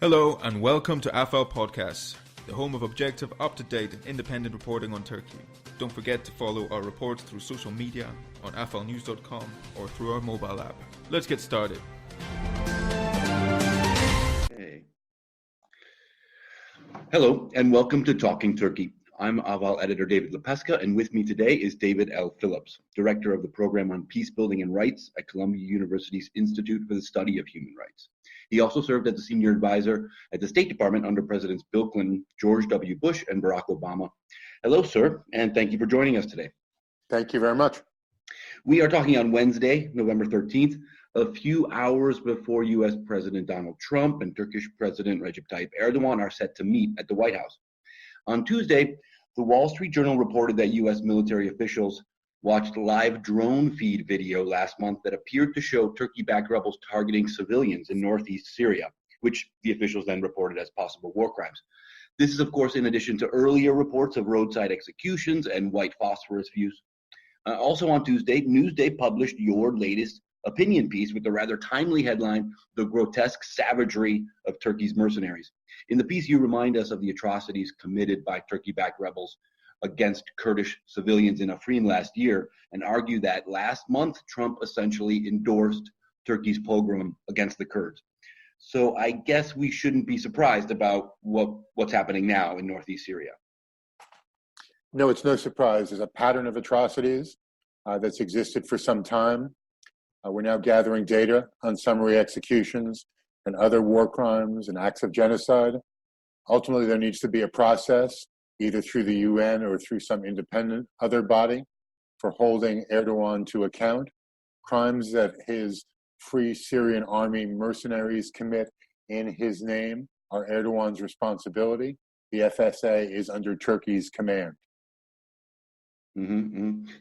Hello and welcome to Ahval Podcasts, the home of objective, up-to-date and independent reporting on Turkey. Don't forget to follow our reports through social media, on ahvalnews.com or through our mobile app. Let's get started. Hey. Hello and welcome to Talking Turkey. I'm Ahval editor David Lepeska, and with me today is David L. Phillips, director of the program on peacebuilding and rights at Columbia University's Institute for the Study of Human Rights. He also served as a senior advisor at the State Department under Presidents Bill Clinton, George W. Bush, and Barack Obama. Hello, sir, and thank you for joining us today. Thank you very much. We are talking on Wednesday, November 13th, a few hours before U.S. President Donald Trump and Turkish President Recep Tayyip Erdogan are set to meet at the White House. On Tuesday, the Wall Street Journal reported that U.S. military officials watched live drone feed video last month that appeared to show Turkey-backed rebels targeting civilians in northeast Syria, which the officials then reported as possible war crimes. This is, of course, in addition to earlier reports of roadside executions and white phosphorus views. Also on Tuesday, Newsday published your latest opinion piece with the rather timely headline, "The Grotesque Savagery of Turkey's Mercenaries." In the piece, you remind us of the atrocities committed by Turkey-backed rebels against Kurdish civilians in Afrin last year and argue that last month, Trump essentially endorsed Turkey's pogrom against the Kurds. So I guess we shouldn't be surprised about what's happening now in northeast Syria. No, it's no surprise. There's a pattern of atrocities that's existed for some time. We're now gathering data on summary executions and other war crimes and acts of genocide. Ultimately, there needs to be a process, either through the UN or through some independent other body, for holding Erdogan to account. Crimes that his Free Syrian Army mercenaries commit in his name are Erdogan's responsibility. The FSA is under Turkey's command.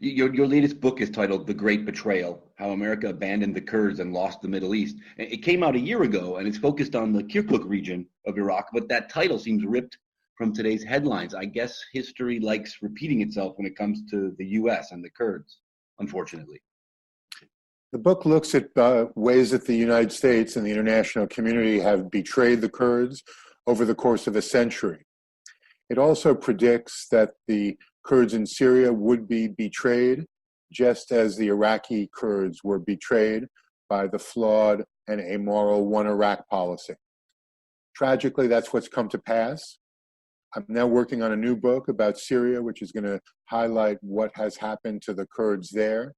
Your latest book is titled The Great Betrayal, How America Abandoned the Kurds and Lost the Middle East. It came out a year ago, and it's focused on the Kirkuk region of Iraq, but that title seems ripped from today's headlines. I guess history likes repeating itself when it comes to the U.S. and the Kurds, unfortunately. The book looks at ways that the United States and the international community have betrayed the Kurds over the course of a century. It also predicts that the Kurds in Syria would be betrayed, just as the Iraqi Kurds were betrayed by the flawed and amoral One Iraq policy. Tragically, that's what's come to pass. I'm now working on a new book about Syria, which is going to highlight what has happened to the Kurds there.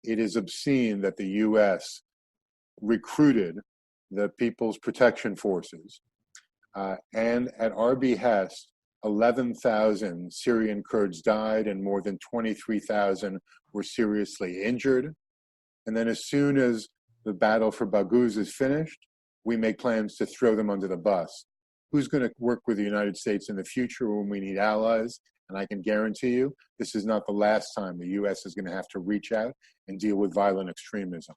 It is obscene that the U.S. recruited the People's Protection Forces, and at our behest, 11,000 Syrian Kurds died and more than 23,000 were seriously injured. And then as soon as the battle for Baghouz is finished, we make plans to throw them under the bus. Who's going to work with the United States in the future when we need allies? And I can guarantee you, this is not the last time the U.S. is going to have to reach out and deal with violent extremism.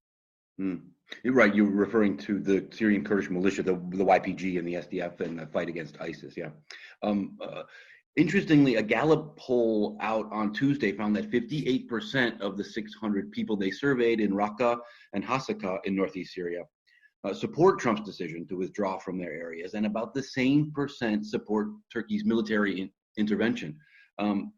You're right. You're referring to the Syrian Kurdish militia, the YPG and the SDF, and the fight against ISIS. Yeah. Interestingly, a Gallup poll out on Tuesday found that 58% of the 600 people they surveyed in Raqqa and Hasaka in northeast Syria support Trump's decision to withdraw from their areas, and about the same percent support Turkey's military intervention.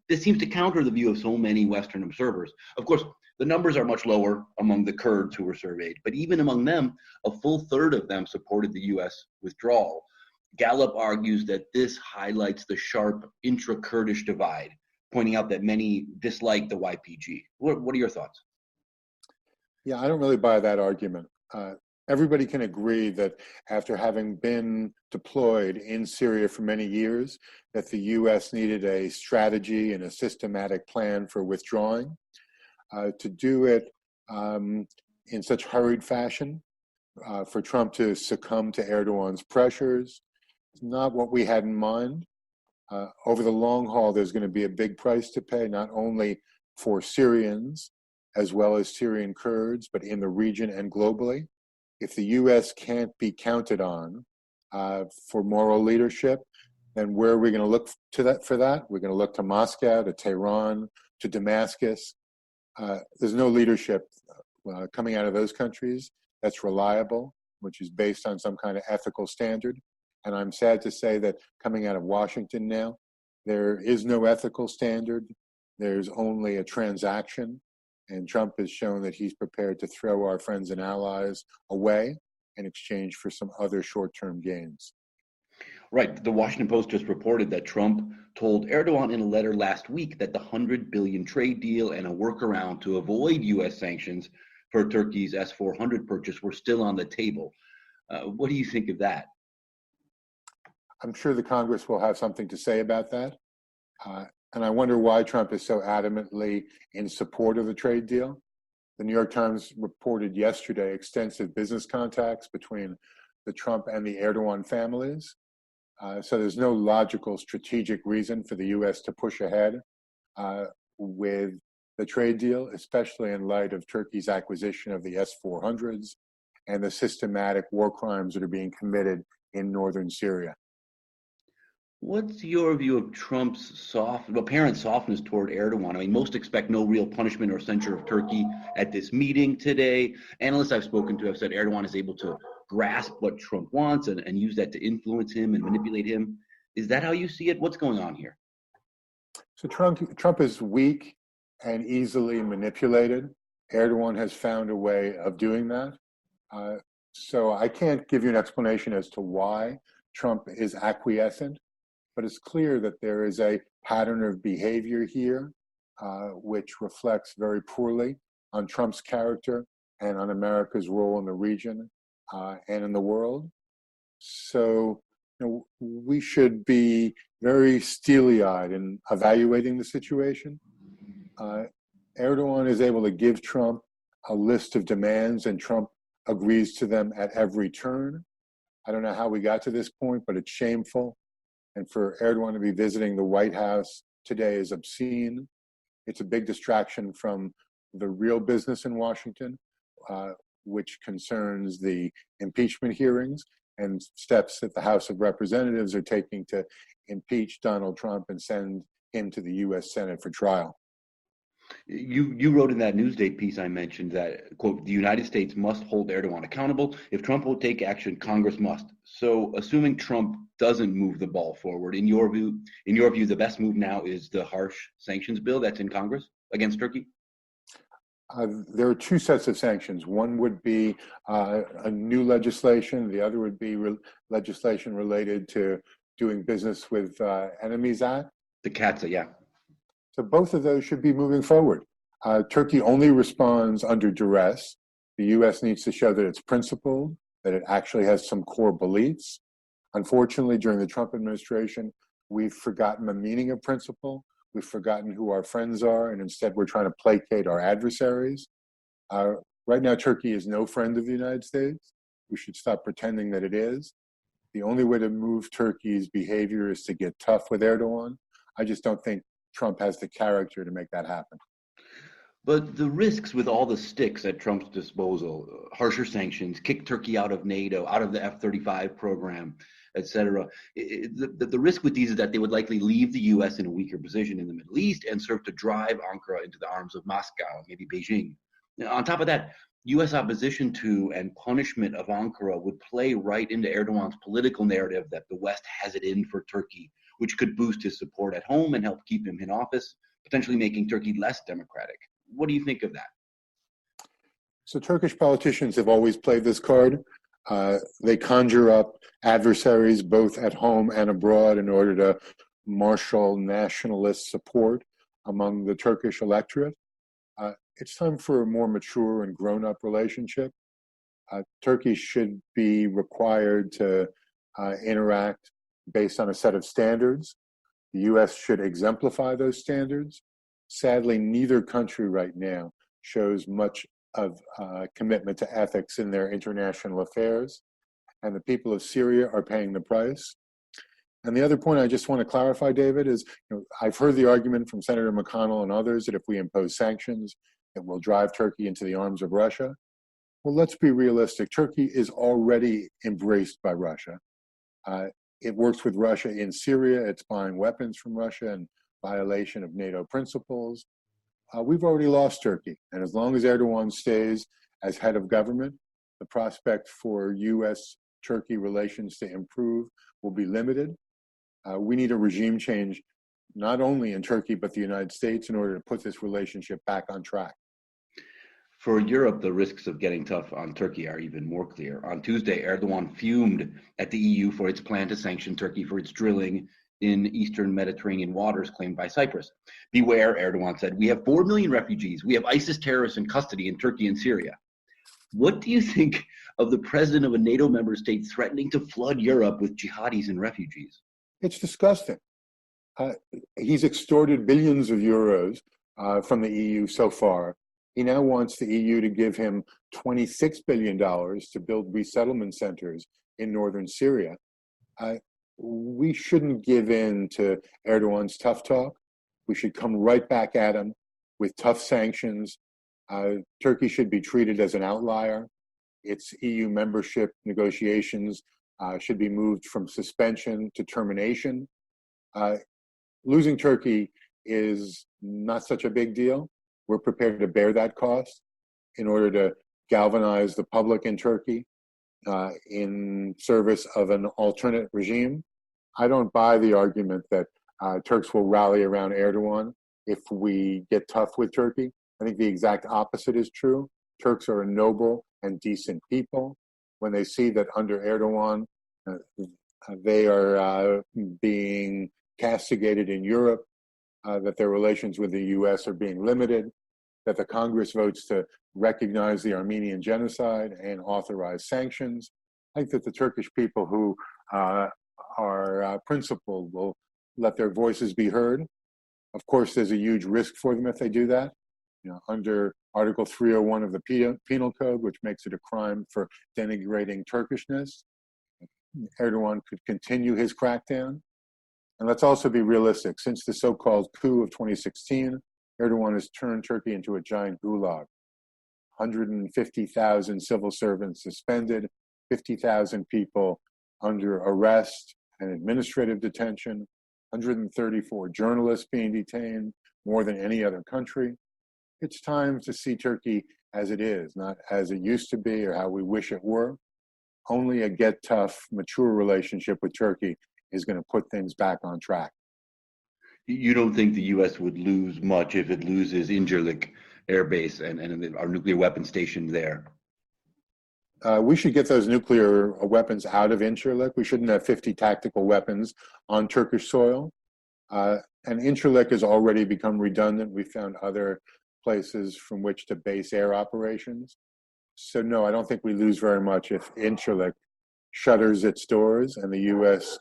This seems to counter the view of so many Western observers. Of course, the numbers are much lower among the Kurds who were surveyed, but even among them, a full third of them supported the U.S. withdrawal. Gallup argues that this highlights the sharp intra-Kurdish divide, pointing out that many dislike the YPG. What are your thoughts? Yeah, I don't really buy that argument. Everybody can agree that after having been deployed in Syria for many years, that the U.S. needed a strategy and a systematic plan for withdrawing. To do it in such hurried fashion, for Trump to succumb to Erdogan's pressures, is not what we had in mind. Over the long haul, there's going to be a big price to pay, not only for Syrians as well as Syrian Kurds, but in the region and globally. If the U.S. can't be counted on for moral leadership, then where are we going to look to that for that? We're going to look to Moscow, to Tehran, to Damascus. There's no leadership coming out of those countries that's reliable. which is based on some kind of ethical standard. And I'm sad to say that coming out of Washington now, there is no ethical standard. There's only a transaction. And Trump has shown that he's prepared to throw our friends and allies away in exchange for some other short-term gains. Right. The Washington Post just reported that Trump told Erdogan in a letter last week that the $100 billion trade deal and a workaround to avoid U.S. sanctions for Turkey's S-400 purchase were still on the table. What do you think of that? I'm sure the Congress will have something to say about that. And I wonder why Trump is so adamantly in support of the trade deal. The New York Times reported yesterday extensive business contacts between the Trump and the Erdogan families. So there's no logical strategic reason for the U.S. to push ahead with the trade deal, especially in light of Turkey's acquisition of the S-400s and the systematic war crimes that are being committed in northern Syria. What's your view of Trump's apparent softness toward Erdogan? I mean, most expect no real punishment or censure of Turkey at this meeting today. Analysts I've spoken to have said Erdogan is able to grasp what Trump wants and use that to influence him and manipulate him. Is that how you see it? What's going on here? So Trump is weak and easily manipulated. Erdogan has found a way of doing that. So I can't give you an explanation as to why Trump is acquiescent, but it's clear that there is a pattern of behavior here which reflects very poorly on Trump's character and on America's role in the region and in the world. So we should be very steely-eyed in evaluating the situation. Erdogan is able to give Trump a list of demands, and Trump agrees to them at every turn. I don't know how we got to this point, but it's shameful. And for Erdogan to be visiting the White House today is obscene. It's a big distraction from the real business in Washington, which concerns the impeachment hearings and steps that the House of Representatives are taking to impeach Donald Trump and send him to the U.S. Senate for trial. You wrote in that Newsday piece I mentioned that, quote, the United States must hold Erdogan accountable. If Trump will take action, Congress must. So assuming Trump doesn't move the ball forward, in your view, the best move now is the harsh sanctions bill that's in Congress against Turkey? There are two sets of sanctions. One would be a new legislation. The other would be legislation related to doing business with enemies act. The CATSA, yeah. So both of those should be moving forward. Turkey only responds under duress. The U.S. needs to show that it's principled, that it actually has some core beliefs. Unfortunately, during the Trump administration, we've forgotten the meaning of principle. We've forgotten who our friends are, and instead we're trying to placate our adversaries. Right now, Turkey is no friend of the United States. We should stop pretending that it is. The only way to move Turkey's behavior is to get tough with Erdogan. I just don't think Trump has the character to make that happen. But the risks with all the sticks at Trump's disposal, harsher sanctions, kick Turkey out of NATO, out of the F-35 program, et cetera, the risk with these is that they would likely leave the U.S. in a weaker position in the Middle East and serve to drive Ankara into the arms of Moscow, maybe Beijing. Now, on top of that, U.S. opposition to and punishment of Ankara would play right into Erdogan's political narrative that the West has it in for Turkey, which could boost his support at home and help keep him in office, potentially making Turkey less democratic. What do you think of that? So Turkish politicians have always played this card. They conjure up adversaries both at home and abroad in order to marshal nationalist support among the Turkish electorate. It's time for a more mature and grown-up relationship. Turkey should be required to interact based on a set of standards. The U.S. should exemplify those standards. Sadly, neither country right now shows much of commitment to ethics in their international affairs, and the people of Syria are paying the price. And the other point I just want to clarify, David, is I've heard the argument from Senator McConnell and others that if we impose sanctions, it will drive Turkey into the arms of Russia. Well, let's be realistic. Turkey is already embraced by Russia. It works with Russia in Syria. It's buying weapons from Russia in violation of NATO principles. We've already lost Turkey. And as long as Erdogan stays as head of government, the the prospect for U.S.-Turkey relations to improve will be limited. We need a regime change, not only in Turkey, but the United States, in order to put this relationship back on track. For Europe, the risks of getting tough on Turkey are even more clear. On Tuesday, Erdogan fumed at the EU for its plan to sanction Turkey for its drilling in eastern Mediterranean waters claimed by Cyprus. Beware, Erdogan said, we have 4 million refugees. We have ISIS terrorists in custody in Turkey and Syria. What do you think of the president of a NATO member state threatening to flood Europe with jihadis and refugees? It's disgusting. He's extorted billions of euros from the EU so far. He now wants the EU to give him $26 billion to build resettlement centers in northern Syria. We shouldn't give in to Erdogan's tough talk. We should come right back at him with tough sanctions. Turkey should be treated as an outlier. Its EU membership negotiations should be moved from suspension to termination. Losing Turkey is not such a big deal. We're prepared to bear that cost in order to galvanize the public in Turkey in service of an alternate regime. I don't buy the argument that Turks will rally around Erdogan if we get tough with Turkey. I think the exact opposite is true. Turks are a noble and decent people. When they see that under Erdogan, they are being castigated in Europe, that their relations with the U.S. are being limited, that the Congress votes to recognize the Armenian genocide and authorize sanctions. I think that the Turkish people who are principled will let their voices be heard. Of course, there's a huge risk for them if they do that. Under Article 301 of the Penal Code, which makes it a crime for denigrating Turkishness, Erdogan could continue his crackdown. And let's also be realistic. Since the so-called coup of 2016, Erdogan has turned Turkey into a giant gulag. 150,000 civil servants suspended, 50,000 people under arrest and administrative detention, 134 journalists being detained, more than any other country. It's time to see Turkey as it is, not as it used to be or how we wish it were. Only a get tough, mature relationship with Turkey is going to put things back on track. You don't think the U.S. would lose much if it loses Incirlik Air Base and our nuclear weapons station there? We should get those nuclear weapons out of Incirlik. We shouldn't have 50 tactical weapons on Turkish soil. And Incirlik has already become redundant. We found other places from which to base air operations. So no, I don't think we lose very much if Incirlik shutters its doors and the U.S.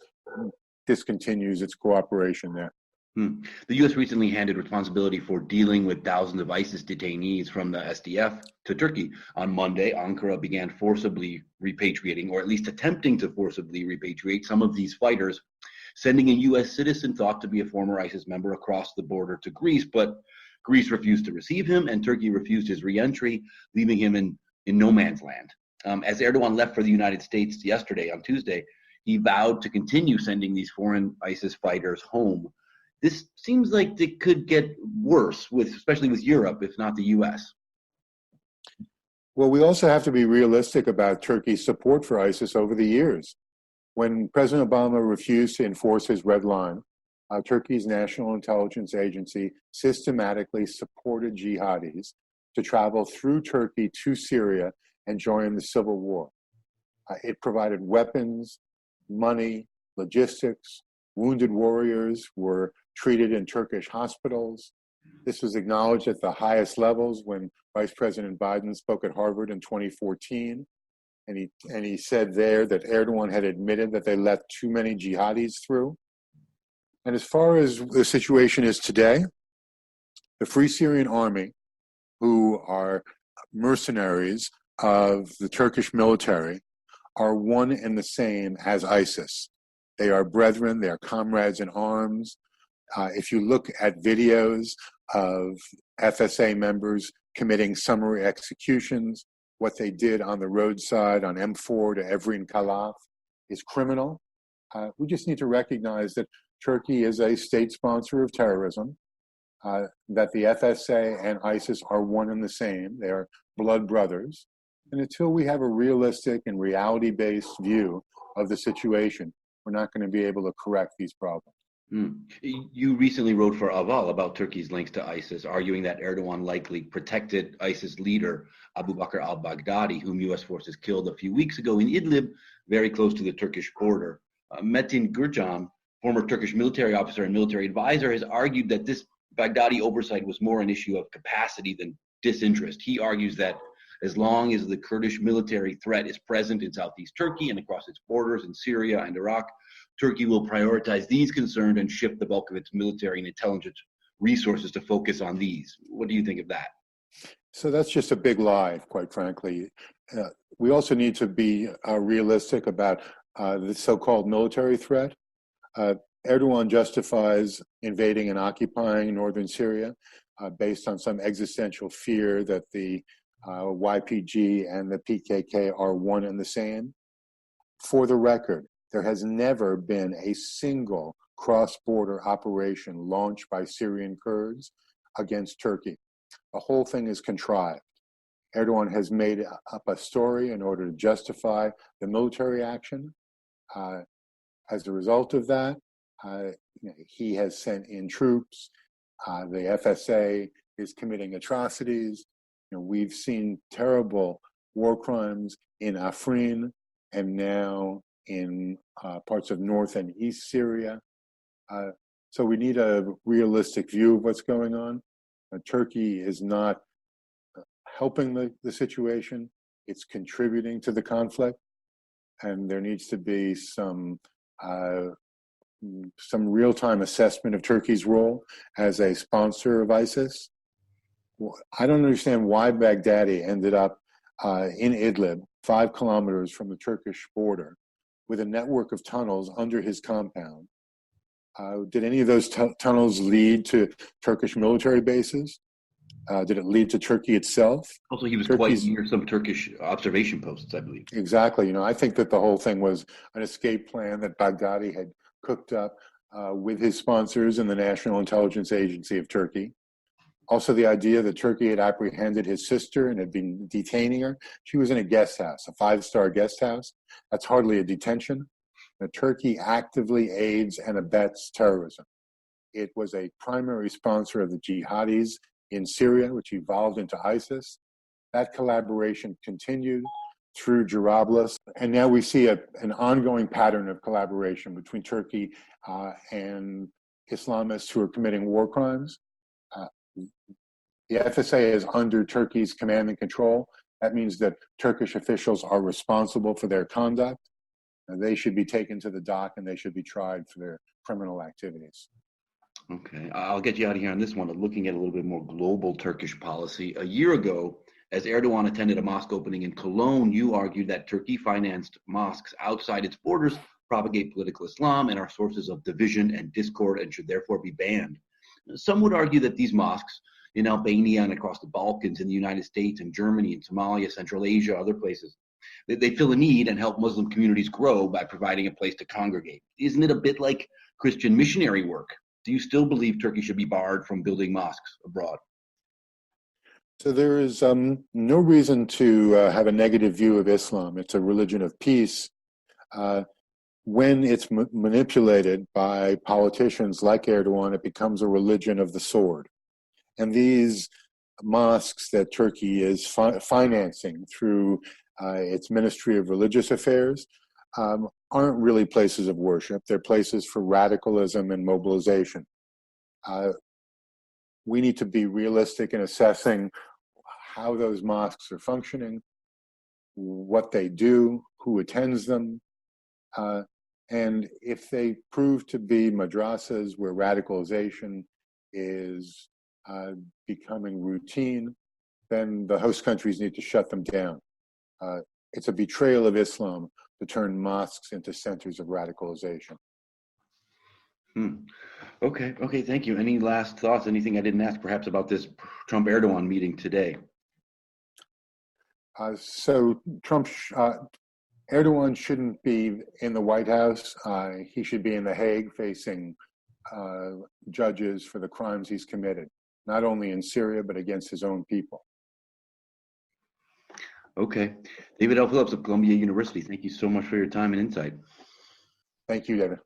discontinues its cooperation there. The U.S. recently handed responsibility for dealing with thousands of ISIS detainees from the SDF to Turkey. On Monday, Ankara began forcibly repatriating, or at least attempting to forcibly repatriate, some of these fighters, sending a U.S. citizen thought to be a former ISIS member across the border to Greece, but Greece refused to receive him, and Turkey refused his re-entry, leaving him in no man's land. As Erdogan left for the United States yesterday, on Tuesday, he vowed to continue sending these foreign ISIS fighters home. This seems like it could get worse, especially with Europe, if not the U.S. Well, we also have to be realistic about Turkey's support for ISIS over the years. When President Obama refused to enforce his red line, Turkey's National Intelligence Agency systematically supported jihadis to travel through Turkey to Syria and join the civil war. It provided weapons, money, logistics. Wounded warriors were treated in Turkish hospitals. This was acknowledged at the highest levels when Vice President Biden spoke at Harvard in 2014. And he said there that Erdogan had admitted that they let too many jihadis through. And as far as the situation is today, the Free Syrian Army, who are mercenaries of the Turkish military, are one and the same as ISIS. They are brethren, they are comrades in arms. If you look at videos of FSA members committing summary executions, what they did on the roadside on M4 to Evrin Kalaf is criminal. We just need to recognize that Turkey is a state sponsor of terrorism, that the FSA and ISIS are one and the same. They are blood brothers. And until we have a realistic and reality-based view of the situation, we're not going to be able to correct these problems. You recently wrote for Ahval about Turkey's links to ISIS, arguing that Erdogan likely protected ISIS leader Abu Bakr al-Baghdadi, whom U.S. forces killed a few weeks ago in Idlib, very close to the Turkish border. Metin Gürcan, former Turkish military officer and military advisor, has argued that this Baghdadi oversight was more an issue of capacity than disinterest. He argues that as long as the Kurdish military threat is present in southeast Turkey and across its borders in Syria and Iraq, Turkey will prioritize these concerns and shift the bulk of its military and intelligence resources to focus on these. What do you think of that? So that's just a big lie, quite frankly. We also need to be realistic about the so-called military threat. Erdogan justifies invading and occupying northern Syria based on some existential fear that the YPG and the PKK are one and the same. For the record, there has never been a single cross-border operation launched by Syrian Kurds against Turkey. The whole thing is contrived. Erdogan has made up a story in order to justify the military action. As a result of that, he has sent in troops. The FSA is committing atrocities. We've seen terrible war crimes in Afrin and now in parts of north and east Syria. So we need a realistic view of what's going on. Turkey is not helping the situation. It's contributing to the conflict. And there needs to be some real-time assessment of Turkey's role as a sponsor of ISIS. I don't understand why Baghdadi ended up in Idlib, 5 kilometers from the Turkish border, with a network of tunnels under his compound. Did any of those tunnels lead to Turkish military bases? Did it lead to Turkey itself? Also, he was quite near some Turkish observation posts, I believe. Exactly. I think that the whole thing was an escape plan that Baghdadi had cooked up with his sponsors and the National Intelligence Agency of Turkey. Also, the idea that Turkey had apprehended his sister and had been detaining her. She was in a guest house, a 5-star guest house. That's hardly a detention. Turkey actively aids and abets terrorism. It was a primary sponsor of the jihadis in Syria, which evolved into ISIS. That collaboration continued through Jarablus. And now we see an ongoing pattern of collaboration between Turkey and Islamists who are committing war crimes. The FSA is under Turkey's command and control. That means that Turkish officials are responsible for their conduct. They should be taken to the dock and they should be tried for their criminal activities. Okay, I'll get you out of here on this one, looking at a little bit more global Turkish policy. A year ago, as Erdogan attended a mosque opening in Cologne, you argued that Turkey financed mosques outside its borders propagate political Islam and are sources of division and discord and should therefore be banned. Some would argue that these mosques in Albania and across the Balkans, in the United States and Germany and Somalia, Central Asia, other places, they fill a need and help Muslim communities grow by providing a place to congregate. Isn't it a bit like Christian missionary work? Do you still believe Turkey should be barred from building mosques abroad? So there is no reason to have a negative view of Islam. It's a religion of peace. When it's manipulated by politicians like Erdogan, it becomes a religion of the sword. And these mosques that Turkey is financing through its Ministry of Religious Affairs aren't really places of worship. They're places for radicalism and mobilization. We need to be realistic in assessing how those mosques are functioning, what they do, who attends them, and if they prove to be madrasas where radicalization is becoming routine, then the host countries need to shut them down. It's a betrayal of Islam to turn mosques into centers of radicalization. Okay, thank you. Any last thoughts, anything I didn't ask perhaps about this Trump-Erdogan meeting today? So Erdogan shouldn't be in the White House. He should be in The Hague facing judges for the crimes he's committed, not only in Syria, but against his own people. Okay. David L. Phillips of Columbia University, thank you so much for your time and insight. Thank you, David.